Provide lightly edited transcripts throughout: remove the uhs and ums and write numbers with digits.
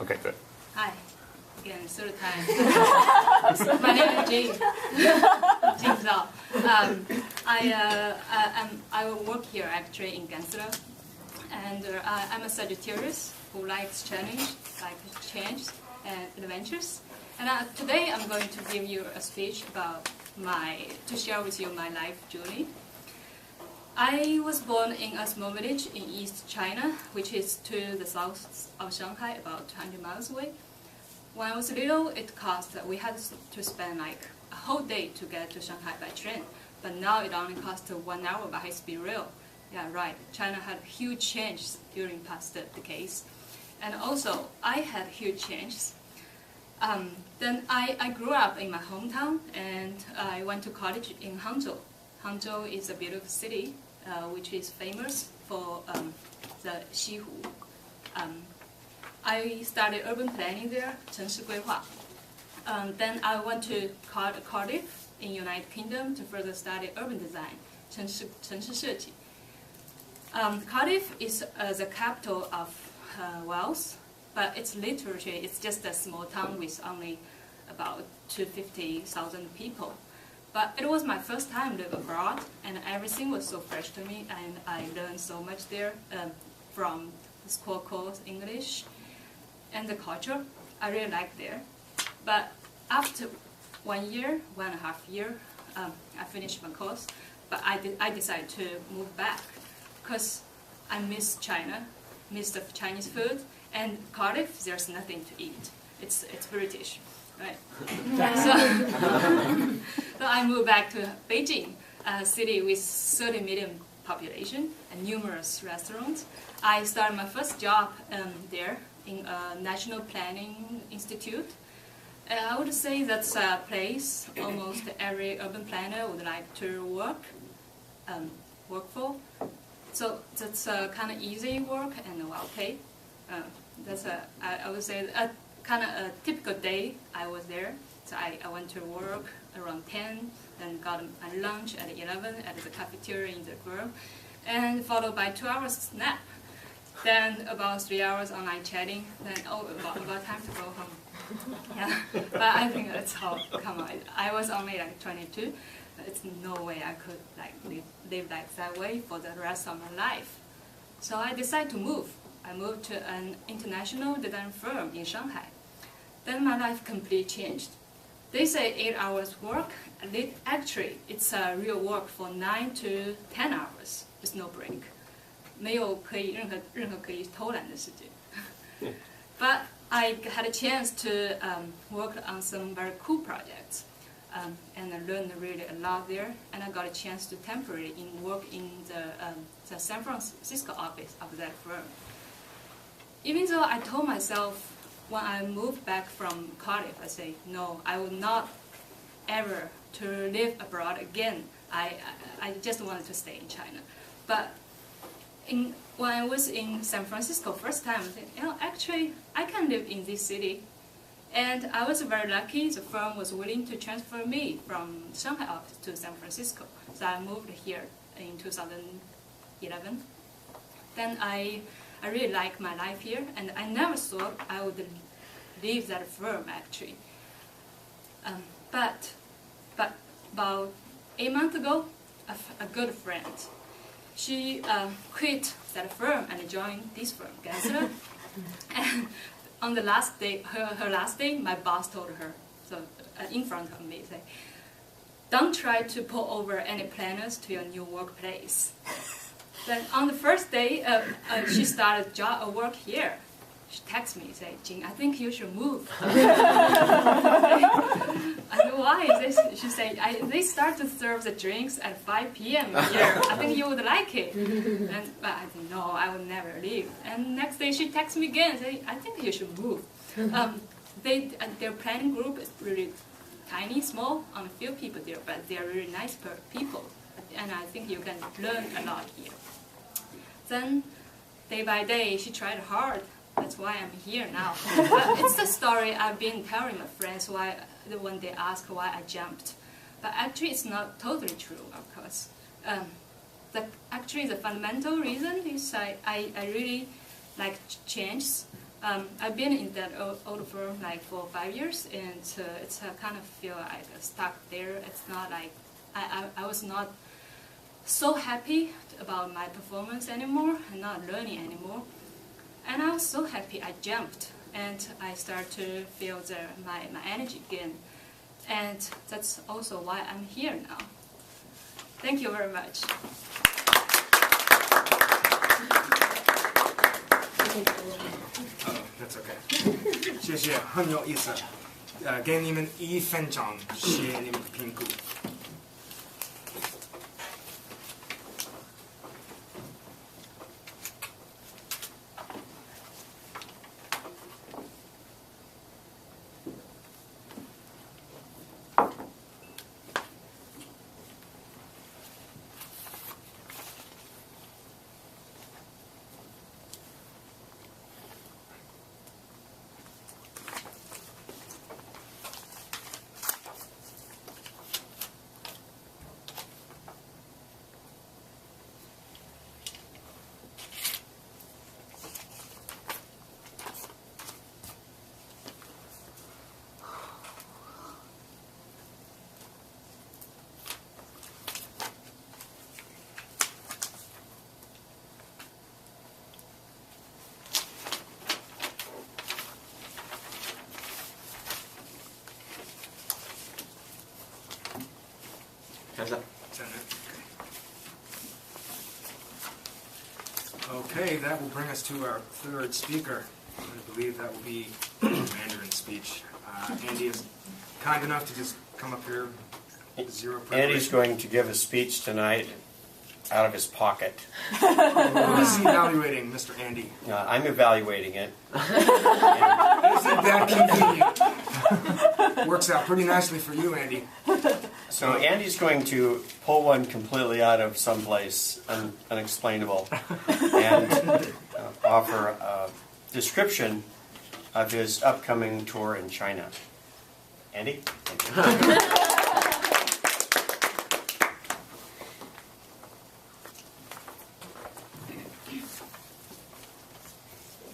Okay, good. Hi. Again, third time. My name is Jane. Jane Zhao. I work here actually in Gensler, and I'm a Sagittarius who likes change and adventures. And today I'm going to give you a speech to share with you my life journey. I was born in a small village in East China, which is to the south of Shanghai, about 200 miles away. When I was little, we had to spend like a whole day to get to Shanghai by train. But now it only costs 1 hour by high-speed rail. Yeah, right. China had huge changes during past decades. And also, I had huge changes. Then I grew up in my hometown, and I went to college in Hangzhou. Hangzhou is a beautiful city, which is famous for the Xihu. I studied urban planning there, 城市规划. Then I went to Cardiff in United Kingdom to further study urban design, 城市设计. Cardiff is the capital of Wales, but it's literally just a small town with only about 250,000 people. But it was my first time living abroad, and everything was so fresh to me, and I learned so much there from the school course, English, and the culture. I really liked there. But after 1 year, 1.5 years, I finished my course, but I decided to move back because I miss China, miss the Chinese food, and Cardiff, there's nothing to eat. It's British. Right. So I moved back to Beijing, a city with 30 million population and numerous restaurants. I started my first job there in a National Planning Institute. I would say that's a place almost every urban planner would like to work for. So that's a kind of easy work and well paid. I would say kind of a typical day I was there. So I went to work around 10, then got my lunch at 11 at the cafeteria in the room, and followed by 2 hours nap. Then about 3 hours online chatting, then about time to go home. Yeah, but I think that's how, come on, I was only like 22. It's no way I could like live like that way for the rest of my life. So I decided to move. I moved to an international design firm in Shanghai. Then my life completely changed. They say 8 hours work. Actually, it's a real work for 9 to 10 hours with no break. 没有任何可以偷懒的时间. But I had a chance to work on some very cool projects, and I learned really a lot there. And I got a chance to temporarily work in the San Francisco office of that firm. Even though I told myself when I moved back from Cardiff, I say, no, I will not ever to live abroad again. I just wanted to stay in China. But when I was in San Francisco first time, I said, actually, I can live in this city. And I was very lucky. The firm was willing to transfer me from Shanghai office to San Francisco. So I moved here in 2011. Then I really like my life here, and I never thought I would leave that firm actually. But about 8 months ago, a good friend, she quit that firm and joined this firm, Gensler. And on the last day, her last day, my boss told her, so in front of me, say, don't try to pull over any planners to your new workplace. Then on the first day, she started work here. She texted me, say, Jing, I think you should move. I said, why is this? She said, they start to serve the drinks at 5 p.m. here. I think you would like it. But I said, no, I would never leave. And next day she texted me again, say, I think you should move. Their planning group is really tiny, small, on a few people there, but they're really nice people. And I think you can learn a lot here. Then, day by day, she tried hard. That's why I'm here now. It's the story I've been telling my friends when they ask why I jumped. But actually, it's not totally true, of course. Actually, the fundamental reason is I really like change. I've been in that old firm like for 5 years, and it's kind of feel like stuck there. It's not like I was not so happy about my performance anymore and not learning anymore. And I was so happy. I jumped and I started to feel my energy again. And that's also why I'm here now. Thank you very much. That's okay. 谢谢，很有意思。给你们1分钟写你们的评估。Okay, that will bring us to our third speaker. I believe that will be Mandarin speech. Andy is kind enough to just come up here. Zero preparation. Andy's going to give a speech tonight out of his pocket. Who is he evaluating, Mr. Andy? I'm evaluating it. Isn't that convenient? Works out pretty nicely for you, Andy. So Andy's going to pull one completely out of someplace unexplainable and offer a description of his upcoming tour in China. Andy?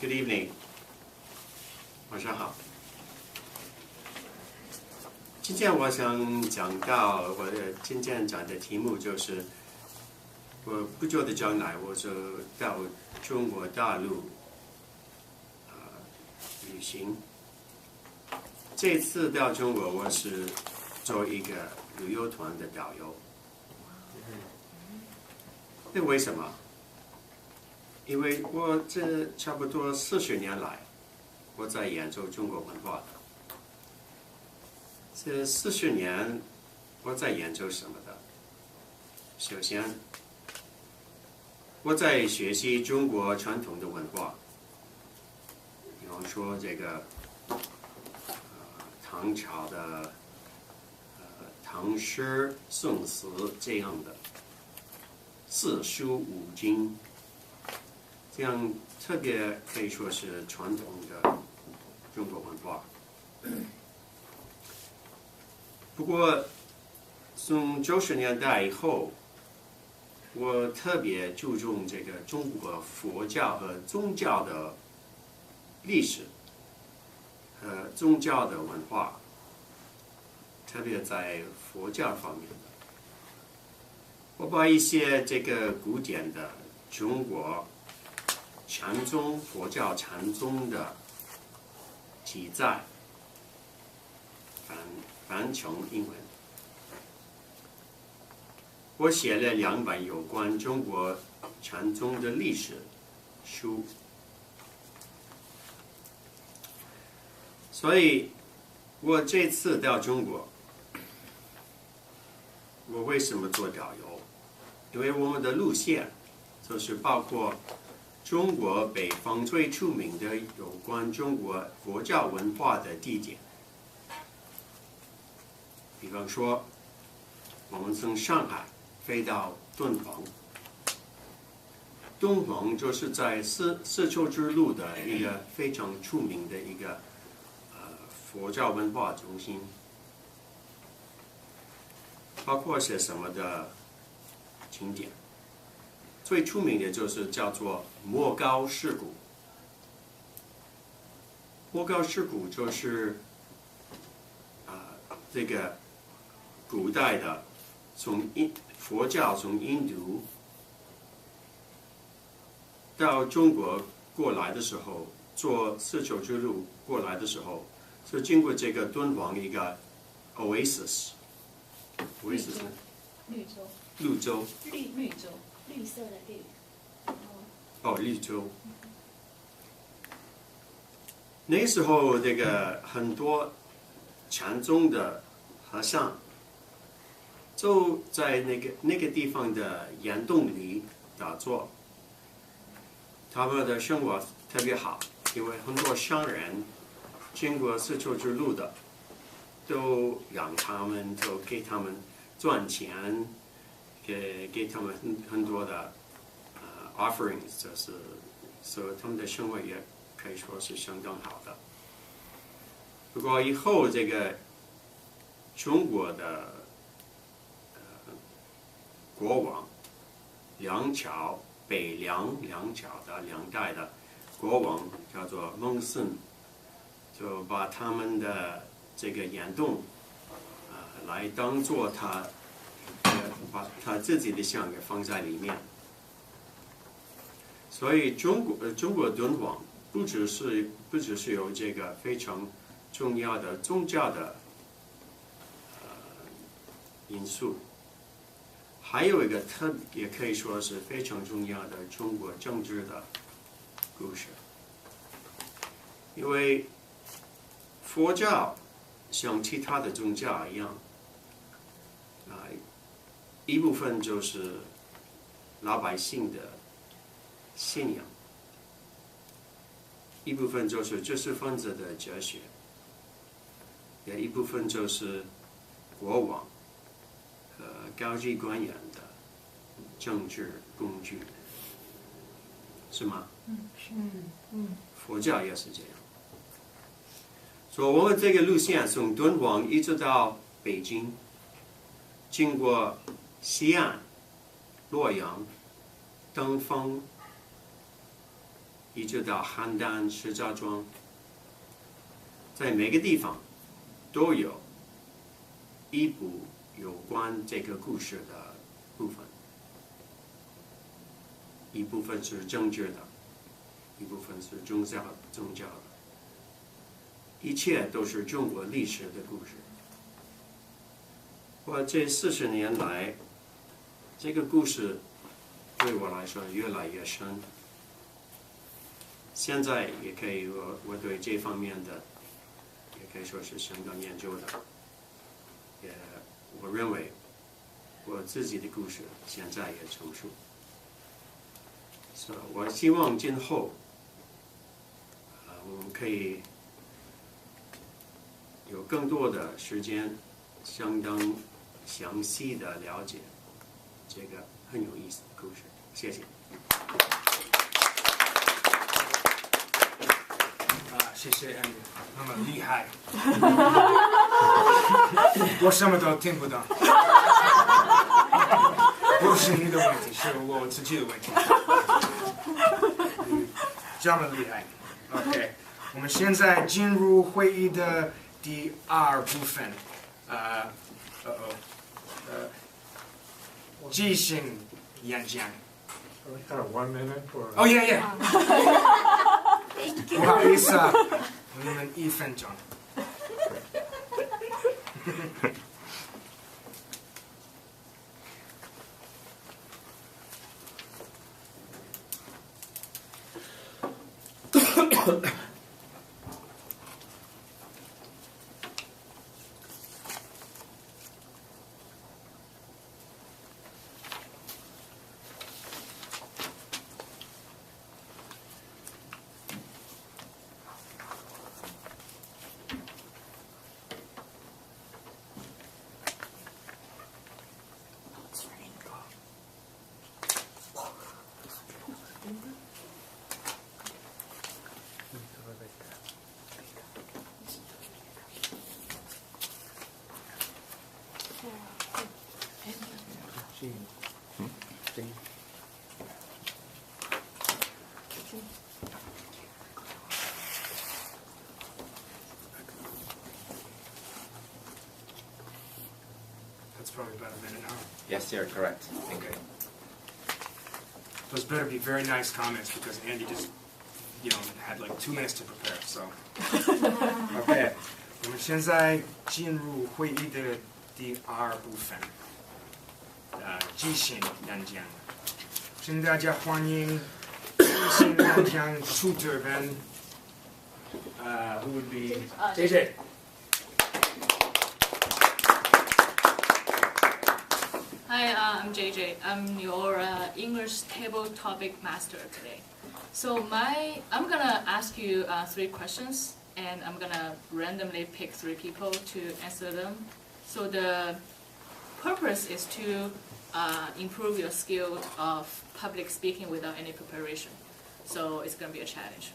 Good evening. 晚上好。今天我想讲到今天讲的题目就是，我不久的将来我就到中国大陆旅行。这次到中国我是做一个旅游团的导游。那为什么？因为我这差不多40年来，我在研究中国文化的。这40年，我在研究什么的？首先，我在学习中国传统的文化，比方说这个唐朝的唐诗宋词这样的四书五经，这样特别可以说是传统的中国文化。不过，从90年代以后，我特别注重这个中国佛教和宗教的历史和宗教的文化，特别在佛教方面的。我把一些这个古典的中国禅宗佛教禅宗的记载翻成英文。我写了2本有关中国禅宗的历史书，所以我这次到中国，我为什么做导游？因为我们的路线就是包括中国北方最出名的有关中国佛教文化的地点。比方说，我们从上海飞到敦煌，敦煌就是在丝绸之路的一个非常出名的一个佛教文化中心，包括些什么的景点。最出名的就是叫做莫高石鼓。波高石鼓就是这个古代的佛教从印度到中国过来的时候，坐丝绸之路过来的时候，是经过这个敦煌一个 oasis， 绿洲，绿洲，绿洲，绿色的绿。哦，绿洲。那时候这个很多禅宗的和尚就在那个地方的岩洞里打坐，他们的生活特别好，因为很多商人经过丝绸之路的，都让他们都给他们赚钱，给他们很多的offerings， 就是所以他们的生活也可以说是相当好的。不过以后这个中国的国王梁朝北梁朝的两代的国王叫做孟森，就把他们的这个岩洞来当做他把他自己的像给放在里面。所以中国敦煌不只是有这个非常重要的宗教的因素，还有一个也可以说是非常重要的中国政治的故事。因为佛教像其他的宗教一样，一部分就是老百姓的信仰，一部分就是知识分子的哲学，也一部分就是国王和高级官员的政治工具，是吗？是。佛教也是这样。所以我们这个路线从敦煌一直到北京，经过西安、洛阳、登封，一直到邯郸、石家庄，在每个地方都有一部有关这个故事的部分，一部分是政治的，一部分是宗教的，一切都是中国历史的故事。我这40年来，这个故事对我来说越来越深。现在也可以我对这方面的也可以说是相当研究的，我认为我自己的故事现在也成熟，所以我希望今后我们可以有更多的时间，相当详细的了解这个很有意思的故事。谢谢。谢谢 Andy， 那么厉害，我什么都听不懂，不是你的问题，是我自己的问题。这么厉害 ，OK， 我们现在进入会议的第2部分，即兴演讲。We have 1 minute or. Oh yeah. 不好意思啊，你们1分钟。probably about a minute, huh? Yes, sir, correct. Okay. Those better be very nice comments because Andy just, had like 2 minutes to prepare. So, OK， 我们现在进入会议的第2部分，即兴演讲。请大家欢迎即兴演讲主持人，who would be JJ. Hi, I'm JJ. I'm your English table topic master today. So I'm gonna ask you 3 questions, and I'm gonna randomly pick 3 people to answer them. So the purpose is to improve your skill of public speaking without any preparation. So it's gonna be a challenge.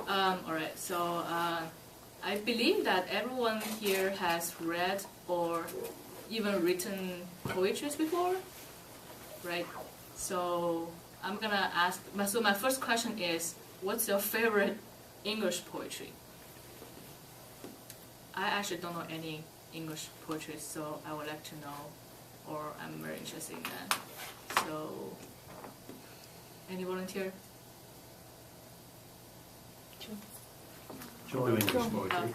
All right. So I believe that everyone here has read or even written poetry before, right? So I'm gonna ask. So my first question is, what's your favorite English poetry? I actually don't know any English poetry, so I would like to know, or I'm very interested in that. So, any volunteer? Joy English poetry.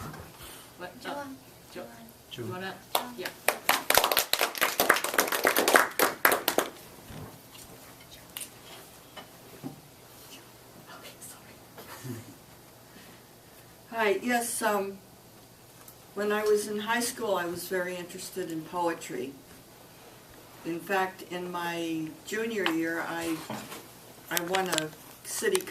What? Joe. You wanna? Yeah. Hi, yes, when I was in high school, I was very interested in poetry. In fact, in my junior year, I won a city